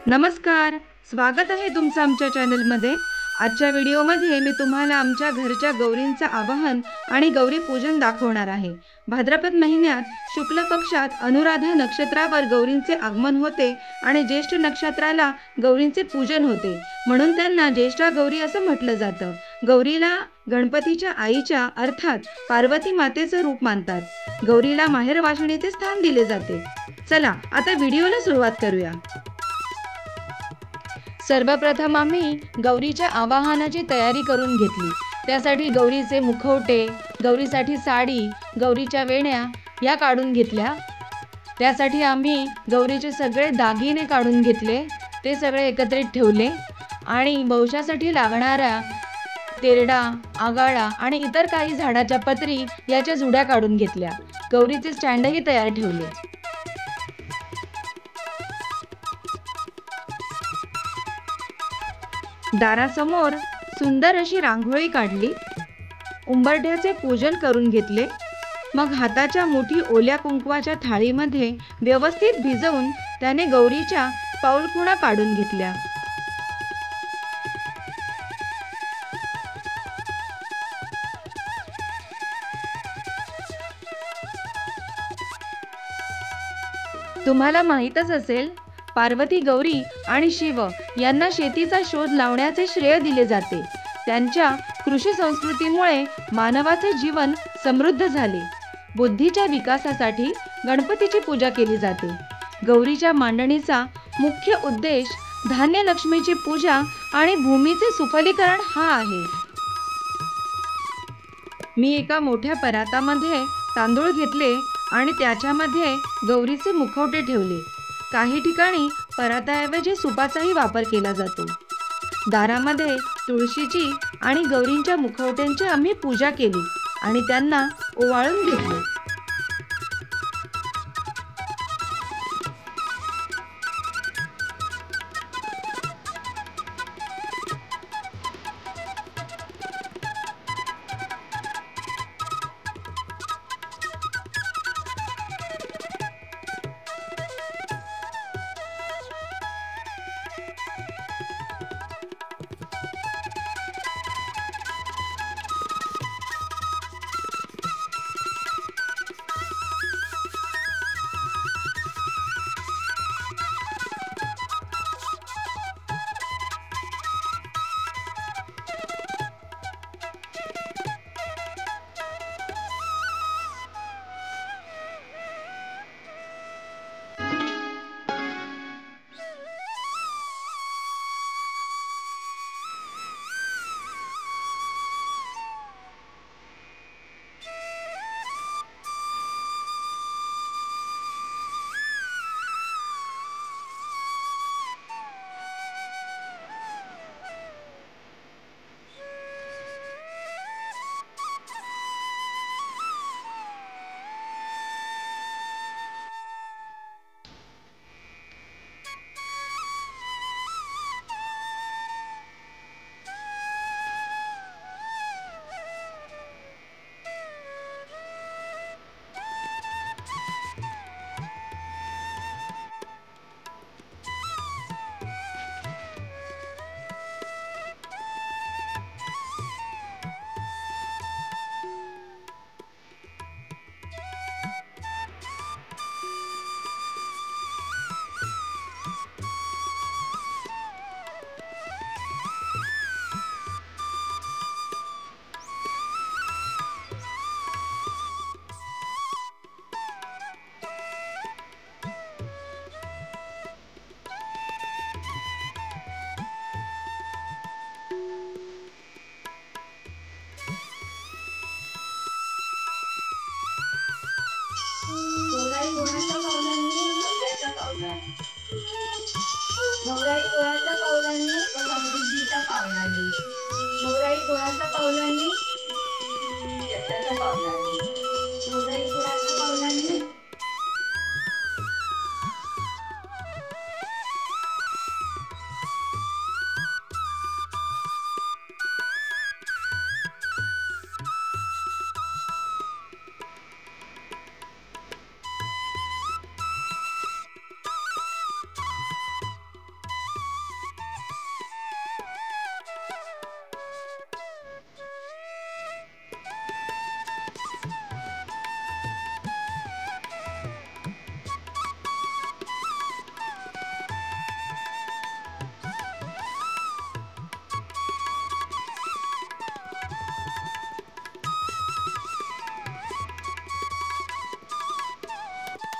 नमस्कार, स्वागत आहे तुमचं आमच्या चॅनलमध्ये। आजच्या व्हिडिओमध्ये मी तुम्हाला आमच्या घरच्या गौरींचं आवाहन आणि गौरी पूजन दाखवणार आहे। भाद्रपद महिन्यात शुक्ल पक्षात अनुराधा नक्षत्रावर गौरींचे आगमन होते आणि ज्येष्ठ नक्षत्राला गौरींचे पूजन होते, म्हणून त्यांना ज्येष्ठा गौरी असं म्हटलं जातं। गौरीला गणपतीच्या आईच्या अर्थात पार्वती मातेचं रूप मानतात। गौरीला माहेर वाशिणीचे स्थान दिले जाते। चला आता व्हिडिओला सुरुवात करूया। सर्वप्रथम आम्ही गौरीच्या आवाहनाची तयारी करून घेतली। त्यासाठी गौरीचे मुखवटे, गौरीसाठी साडी, गौरीच्या वेण्या या काढून घेतल्या। त्यासाठी आम्ही गौरीचे सगळे दागिने काढून घेतले, ते सगळे एकत्रित ठेवले आणि वंशासाठी लागणाऱ्या तेरडा, आगाळा आणि इतर काही झाडाच्या पत्री याच्या जुड्या काढून घेतल्या। गौरीचे स्टँडही तयार ठेवले। दारासमोर सुंदर अशी रांगोळी काढली, उंबरठ्याचे पूजन करून घेतले। मग हाताच्या मुठी ओल्या कुंकवाच्या थाळीमध्ये व्यवस्थित भिजवून त्याने गौरीच्या पाऊलखुणा काढून घेतल्या। तुम्हाला माहीतच असेल, पार्वती गौरी आणि शिव यांना शेतीचा शोध लावण्याचे श्रेय दिले जाते। त्यांच्या कृषी संस्कृतीमुळे मानवाचे जीवन समृद्ध झाले। बुद्धीच्या विकासासाठी गणपतीची पूजा केली जाते। गौरीच्या मांडणीचा मुख्य उद्देश धान्य लक्ष्मीची पूजा आणि भूमीचे सुफलीकरण हा आहे। मी एका मोठ्या परातामध्ये तांदूळ घेतले आणि त्याच्यामध्ये गौरीचे मुखवटे ठेवले। काही ठिकाणी पराताऐवजी सुपाचाही वापर केला जातो। दारामध्ये तुळशीची आणि गौरींच्या मुखवट्यांची आम्ही पूजा केली आणि त्यांना ओवाळून घेतले।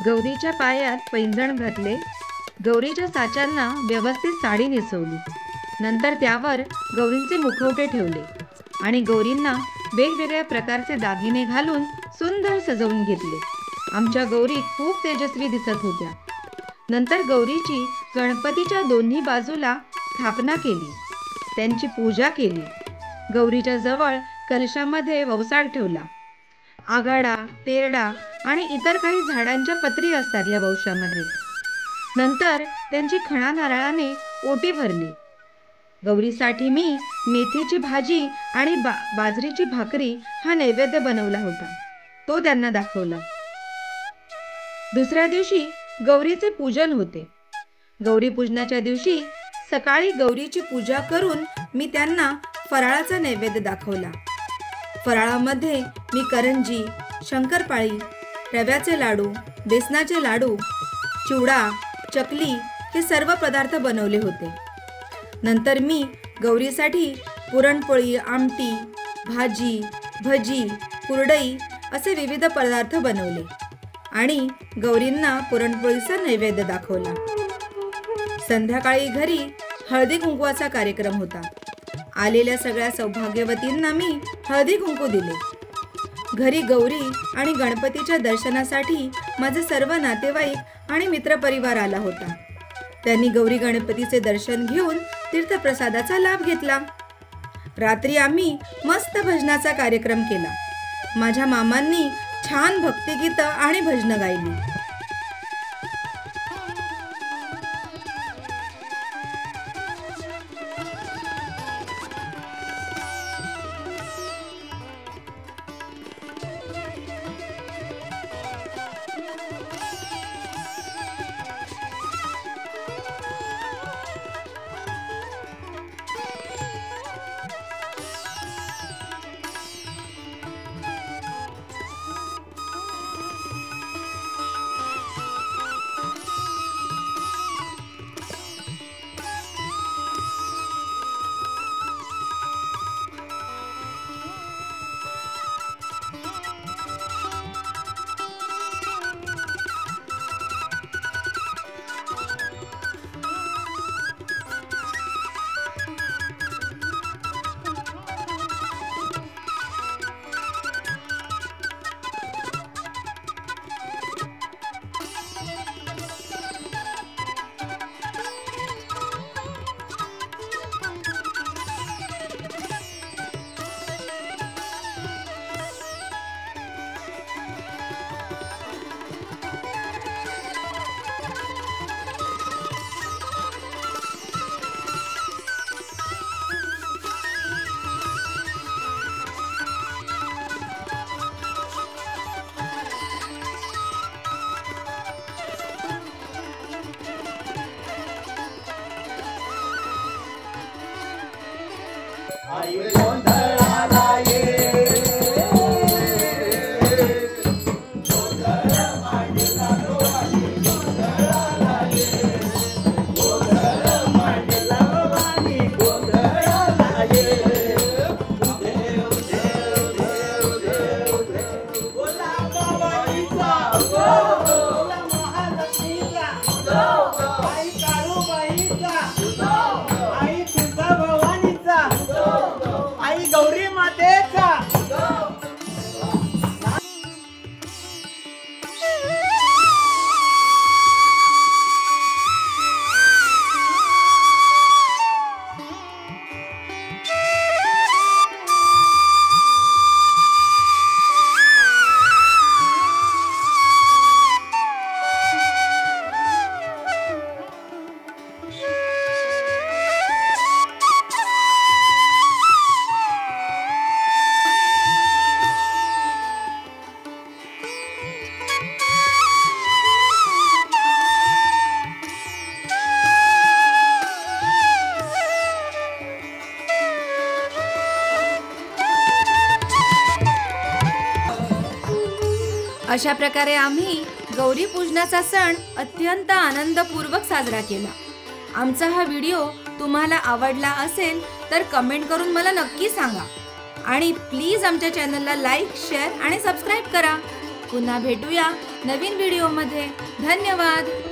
गौरीच्या पायात पैंजण घातले, गौरीच्या साच्यांना व्यवस्थित साडी नेसवली, नंतर त्यावर गौरींचे मुखवटे ठेवले आणि गौरींना वेगवेगळ्या प्रकारचे दागिने घालून सुंदर सजवून घेतले। आमच्या गौरी खूप तेजस्वी दिसत होत्या। नंतर गौरीची गणपतीच्या दोन्ही बाजूला स्थापना केली, त्यांची पूजा केली। गौरीच्या जवळ कलशामध्ये ववसाड ठेवला। आगाडा, तेरडा आणि इतर काही झाडांच्या पत्री असतात या ववशामध्ये। नंतर त्यांची खणा नारळाने ओटी भरली। गौरीसाठी मी मेथीची भाजी आणि बाजरीची भाकरी हा नैवेद्य बनवला होता, तो त्यांना दाखवला। दुसऱ्या दिवशी गौरीचे पूजन होते। गौरी पूजनाच्या दिवशी सकाळी गौरीची पूजा करून मी त्यांना फराळाचा नैवेद्य दाखवला। फराळामध्ये मी करंजी, शंकरपाळी, रव्याचे लाडू, बेसनाचे लाडू, चिवडा, चकली हे सर्व पदार्थ बनवले होते। नंतर मी गौरीसाठी पुरणपोळी, आमटी, भाजी, भजी, कुरडई असे विविध पदार्थ बनवले आणि गौरींना पुरणपोळीचा नैवेद्य दाखवला। संध्याकाळी घरी हळदी कुंकवाचा कार्यक्रम होता। आलेल्या सगळ्या सौभाग्यवतींना मी हळदी कुंकू दिले। घरी गौरी आणि गणपतीच्या दर्शनासाठी माझे सर्व नातेवाईक आणि मित्रपरिवार आला होता। त्यांनी गौरी गणपतीचे दर्शन घेऊन तीर्थप्रसादाचा लाभ घेतला। रात्री आम्ही मस्त भजनाचा कार्यक्रम केला। माझ्या मामांनी छान भक्तिगीतं आणि भजनं गायली। आई गोंधळाला ये, गोंधळ मांडला तो आई गोंधळाला ये, गोंधळ मांडला वाणी गोंधळाला ये। देव देव देव देव देव बोला बाबाईचा बोला महालक्ष्मीचा आई काळूबाईचा आई तुळजाभवानीचा आई गौरी मातेचा। अशा प्रकारे आम्ही गौरी पूजनाचा सण अत्यंत आनंदपूर्वक साजरा केला। आमचा हा व्हिडिओ तुम्हाला आवडला असेल तर कमेंट करून मला नक्की सांगा आणि प्लीज आमच्या चॅनलला लाईक, शेअर आणि सबस्क्राईब करा। पुन्हा भेटूया नवीन व्हिडिओमध्ये. धन्यवाद.